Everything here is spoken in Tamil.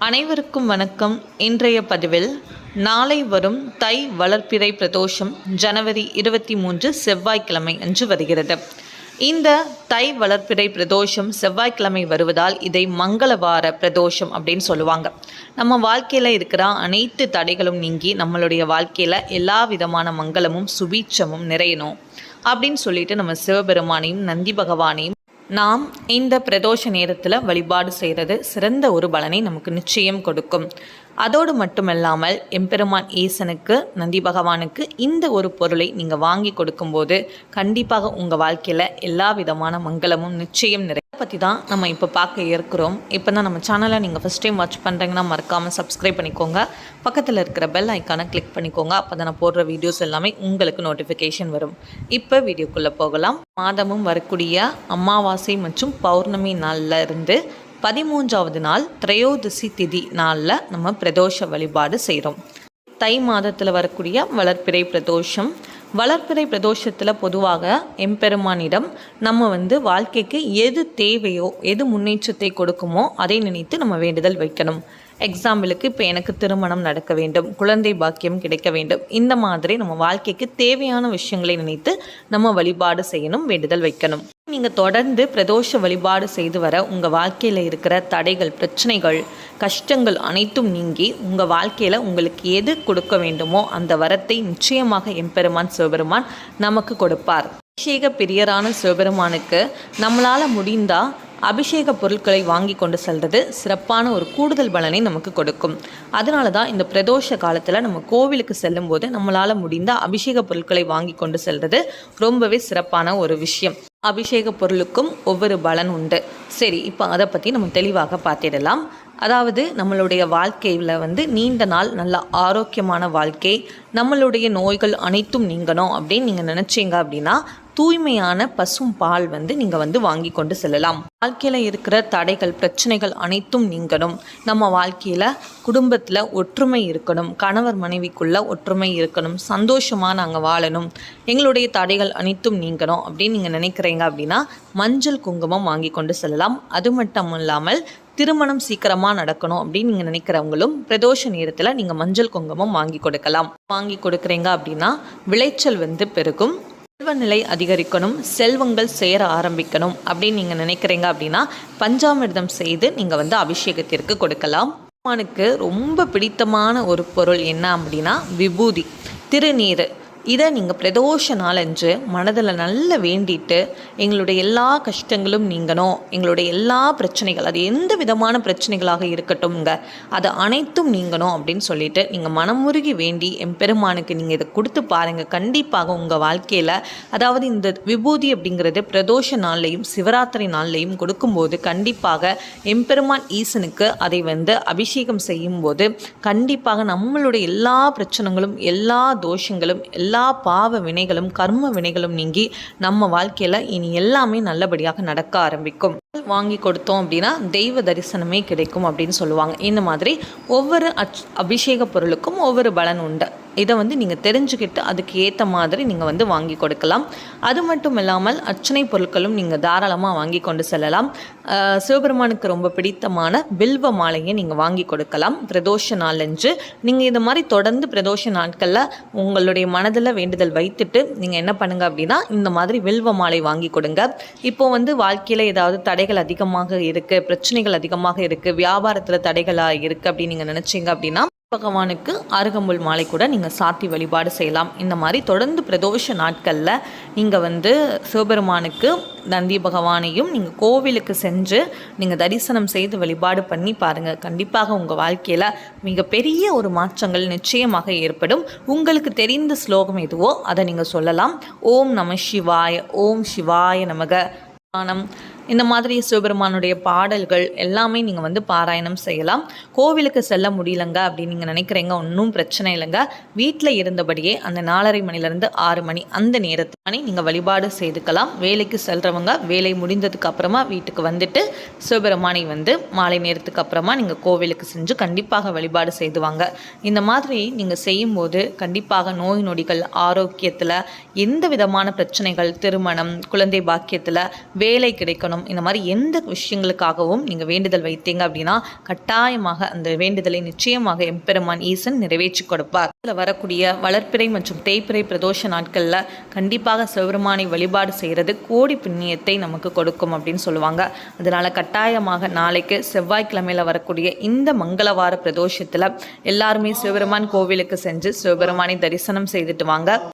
அனைவருக்கும் வணக்கம். இன்றைய பதிவில் நாளை வரும் தை வளர்ப்பிறை பிரதோஷம் ஜனவரி 23 செவ்வாய்க்கிழமை அன்று வருகிறது. இந்த தை வளர்ப்பிறை பிரதோஷம் செவ்வாய்க்கிழமை வருவதால் இதை மங்களவார பிரதோஷம் அப்படின்னு சொல்லுவாங்க. நம்ம வாழ்க்கையில் இருக்கிற அனைத்து தடைகளும் நீங்கி நம்மளுடைய வாழ்க்கையில் எல்லா விதமான மங்களமும் சுபீட்சமும் நிறையணும் அப்படின்னு சொல்லிட்டு நம்ம சிவபெருமானையும் நந்தி பகவானையும் நாம் இந்த பிரதோஷ நேரத்தில் வழிபாடு செய்கிறது சிறந்த ஒரு பலனை நமக்கு நிச்சயம் கொடுக்கும். அதோடு மட்டுமல்லாமல் எம்பெருமான் ஈசனுக்கு நந்தி பகவானுக்கு இந்த ஒரு பொருளை நீங்கள் வாங்கி கொடுக்கும்போது கண்டிப்பாக உங்கள் வாழ்க்கையில் எல்லா விதமான மங்களமும் நிச்சயம் நிறைய பற்றி தான் நம்ம இப்போ பார்க்க இருக்கிறோம். இப்போ தான் நம்ம சேனலை நீங்கள் ஃபஸ்ட் டைம் வாட்ச் பண்ணுறீங்கன்னா மறக்காமல் சப்ஸ்கிரைப் பண்ணிக்கோங்க. பக்கத்தில் இருக்கிற பெல் ஐக்கானை கிளிக் பண்ணிக்கோங்க. அப்போ தான் நான் போடுற வீடியோஸ் எல்லாமே உங்களுக்கு நோட்டிஃபிகேஷன் வரும். இப்போ வீடியோக்குள்ளே போகலாம். மாதமும் வரக்கூடிய அமாவாசை மற்றும் பௌர்ணமி நாளில் இருந்து 13வது நாள் திரையோதசி திதி நாளில் நம்ம பிரதோஷ வழிபாடு செய்கிறோம். தை மாதத்தில் வரக்கூடிய வளர்ப்பிறை பிரதோஷம். வளர்ப்பிறை பிரதோஷத்தில் பொதுவாக எம்பெருமானிடம் நம்ம வாழ்க்கைக்கு எது தேவையோ எது முன்னேற்றத்தை கொடுக்குமோ அதை நினைத்து நம்ம வேண்டுதல் வைக்கணும். எக்ஸாம்பிளுக்கு இப்போ எனக்கு திருமணம் நடக்க வேண்டும், குழந்தை பாக்கியம் கிடைக்க வேண்டும், இந்த மாதிரி நம்ம வாழ்க்கைக்கு தேவையான விஷயங்களை நினைத்து நம்ம வழிபாடு செய்யணும், வேண்டுதல் வைக்கணும். நீங்கள் தொடர்ந்து பிரதோஷ வழிபாடு செய்து வர உங்கள் வாழ்க்கையில் இருக்கிற தடைகள், பிரச்சனைகள், கஷ்டங்கள் அனைத்தும் நீங்கி உங்கள் வாழ்க்கையில் உங்களுக்கு எது கொடுக்க வேண்டுமோ அந்த வரத்தை நிச்சயமாக எம்பெருமான் சிவபெருமான் நமக்கு கொடுப்பார். அபிஷேக பிரியரான சிவபெருமானுக்கு நம்மளால் முடிந்தால் அபிஷேக பொருட்களை வாங்கி கொண்டு செல்வது சிறப்பான ஒரு கூடுதல் பலனை நமக்கு கொடுக்கும். அதனால தான் இந்த பிரதோஷ காலத்தில் நம்ம கோவிலுக்கு செல்லும்போது நம்மளால் முடிந்த அபிஷேக பொருட்களை வாங்கி கொண்டு செல்வது ரொம்பவே சிறப்பான ஒரு விஷயம். அபிஷேக பொருளுக்கும் ஒவ்வொரு பலன் உண்டு. சரி, இப்போ அதை பற்றி நம்ம தெளிவாக பார்த்திடலாம். அதாவது நம்மளுடைய வாழ்க்கையில் நீண்ட நாள் நல்ல ஆரோக்கியமான வாழ்க்கை, நம்மளுடைய நோய்கள் அனைத்தும் நீங்கணும் அப்படின்னு நீங்கள் நினச்சிங்க அப்படின்னா தூய்மையான பசும் பால் நீங்கள் வாங்கி கொண்டு செல்லலாம். வாழ்க்கையில் இருக்கிற தடைகள், பிரச்சனைகள் அனைத்தும் நீங்கணும். நம்ம வாழ்க்கையில் குடும்பத்தில் ஒற்றுமை இருக்கணும், கணவர் மனைவிக்குள்ள ஒற்றுமை இருக்கணும், சந்தோஷமாக நாங்கள் வாழணும், எங்களுடைய தடைகள் அனைத்தும் நீங்கணும் அப்படின்னு நீங்கள் நினைக்கிறீங்க அப்படின்னா மஞ்சள் குங்குமம் வாங்கி கொண்டு செல்லலாம். அது மட்டும் இல்லாமல் திருமணம் சீக்கிரமாக நடக்கணும் அப்படின்னு நீங்கள் நினைக்கிறவங்களும் பிரதோஷ நேரத்தில் நீங்கள் மஞ்சள் குங்குமம் வாங்கி கொடுக்கலாம். வாங்கி கொடுக்குறீங்க அப்படின்னா விளைச்சல் பெருகும், செல்வ நிலை அதிகரிக்கணும், செல்வங்கள் சேர ஆரம்பிக்கணும் அப்படின்னு நீங்கள் நினைக்கிறீங்க அப்படின்னா பஞ்சாமிர்தம் செய்து நீங்கள் அபிஷேகத்திற்கு கொடுக்கலாம். பகவானுக்கு ரொம்ப பிடித்தமான ஒரு பொருள் என்ன அப்படின்னா விபூதி, திருநீர். இதை நீங்கள் பிரதோஷ நாளன்று மனதில் நல்ல வேண்டிட்டு எங்களுடைய எல்லா கஷ்டங்களும் நீங்கணும், எங்களுடைய எல்லா பிரச்சனைகள், அது எந்த விதமான பிரச்சனைகளாக இருக்கட்டும்ங்க, அது அனைத்தும் நீங்கணும் அப்படின்னு சொல்லிட்டு நீங்கள் மனமுருகி வேண்டி எம்பெருமானுக்கு நீங்கள் இதை கொடுத்து பாருங்கள். கண்டிப்பாக உங்கள் வாழ்க்கையில், அதாவது இந்த விபூதி அப்படிங்கிறது பிரதோஷ நாள்லையும் சிவராத்திரி நாள்லையும் கொடுக்கும்போது கண்டிப்பாக எம்பெருமான் ஈசனுக்கு அதை அபிஷேகம் செய்யும்போது கண்டிப்பாக நம்மளுடைய எல்லா பிரச்சனைகளும், எல்லா தோஷங்களும், எல்லா பாவ வினைகளும் கர்ம வினைகளும் நீங்கி நம்ம வாழ்க்கையில் இனி எல்லாமே நல்லபடியாக நடக்க ஆரம்பிக்கும். வாங்கி கொடுத்தோம் அப்படின்னா தெய்வ தரிசனமே கிடைக்கும் அப்படின்னு சொல்லுவாங்க. இந்த மாதிரி ஒவ்வொரு அபிஷேக பொருளுக்கும் ஒவ்வொரு பலன் உண்டு. இதை நீங்கள் தெரிஞ்சுக்கிட்டு அதுக்கு ஏற்ற மாதிரி நீங்கள் வாங்கி கொடுக்கலாம். அது மட்டும் இல்லாமல் அர்ச்சனை பொருட்களும் நீங்கள் தாராளமாக வாங்கி கொண்டு செல்லலாம். சிவபெருமானுக்கு ரொம்ப பிடித்தமான வில்வ மாலையை நீங்கள் வாங்கி கொடுக்கலாம். பிரதோஷ நாளன்று நீங்கள் இந்த மாதிரி தொடர்ந்து பிரதோஷ நாட்களில் உங்களுடைய மனதில் வேண்டுதல் வைத்துட்டு நீங்கள் என்ன பண்ணுங்க அப்படின்னா இந்த மாதிரி வில்வ மாலை வாங்கி கொடுங்க. இப்போது வாழ்க்கையில் ஏதாவது தடைகள் அதிகமாக இருக்குது, பிரச்சனைகள் அதிகமாக இருக்குது, வியாபாரத்தில் தடைகளாக இருக்குது அப்படின்னு நீங்கள் நினச்சிங்க அப்படின்னா பகவானுக்கு அருகம்புல் மாலை கூட நீங்கள் சாத்தி வழிபாடு செய்யலாம். இந்த மாதிரி தொடர்ந்து பிரதோஷ நாட்களில் நீங்கள் சிவபெருமானுக்கு நந்தி பகவானையும் நீங்கள் கோவிலுக்கு சென்று நீங்கள் தரிசனம் செய்து வழிபாடு பண்ணி பாருங்கள். கண்டிப்பாக உங்கள் வாழ்க்கையில் மிகப்பெரிய ஒரு மாற்றங்கள் நிச்சயமாக ஏற்படும். உங்களுக்கு தெரிந்த ஸ்லோகம் எதுவோ அதை நீங்கள் சொல்லலாம். ஓம் நம சிவாய, ஓம் சிவாய நமக, இந்த மாதிரி சிவபெருமானுடைய பாடல்கள் எல்லாமே நீங்கள் பாராயணம் செய்யலாம். கோவிலுக்கு செல்ல முடியலங்க அப்படின்னு நீங்கள் நினைக்கிறீங்க, ஒன்றும் பிரச்சனை இல்லைங்க. வீட்டில் இருந்தபடியே அந்த 4:30 மணிலேருந்து 6 மணி அந்த நேரத்துக்கு நீங்கள் வழிபாடு செய்துக்கலாம். வேலைக்கு செல்கிறவங்க வேலை முடிந்ததுக்கு அப்புறமா வீட்டுக்கு வந்துட்டு சிவபெருமானை மாலை நேரத்துக்கு அப்புறமா நீங்கள் கோவிலுக்கு செஞ்சு கண்டிப்பாக வழிபாடு செய்துவாங்க. இந்த மாதிரி நீங்கள் செய்யும்போது கண்டிப்பாக நோய் நொடிகள், ஆரோக்கியத்தில் எந்த விதமான பிரச்சனைகள், திருமணம், குழந்தை பாக்கியத்தில், வேலை கிடைக்கணும், திருமணம் இந்த மாதிரி எந்த விஷயங்களுக்காகவும் நீங்கள் வேண்டுதல் வைத்தீங்க அப்படின்னா கட்டாயமாக அந்த வேண்டுதலை நிச்சயமாக எம்பெருமான் ஈசன் நிறைவேற்றி கொடுப்பார். இதில் வரக்கூடிய வளர்ப்பிறை மற்றும் தேய்பிறை பிரதோஷ நாட்களில் கண்டிப்பாக சிவபெருமானை வழிபாடு செய்கிறது கோடி புண்ணியத்தை நமக்கு கொடுக்கும் அப்படின்னு சொல்லுவாங்க. அதனால் கட்டாயமாக நாளைக்கு செவ்வாய்க்கிழமையில் வரக்கூடிய இந்த மங்களவார பிரதோஷத்தில் எல்லாருமே சிவபெருமான் கோவிலுக்கு சென்று சிவபெருமானை தரிசனம் செய்துட்டு வாங்க.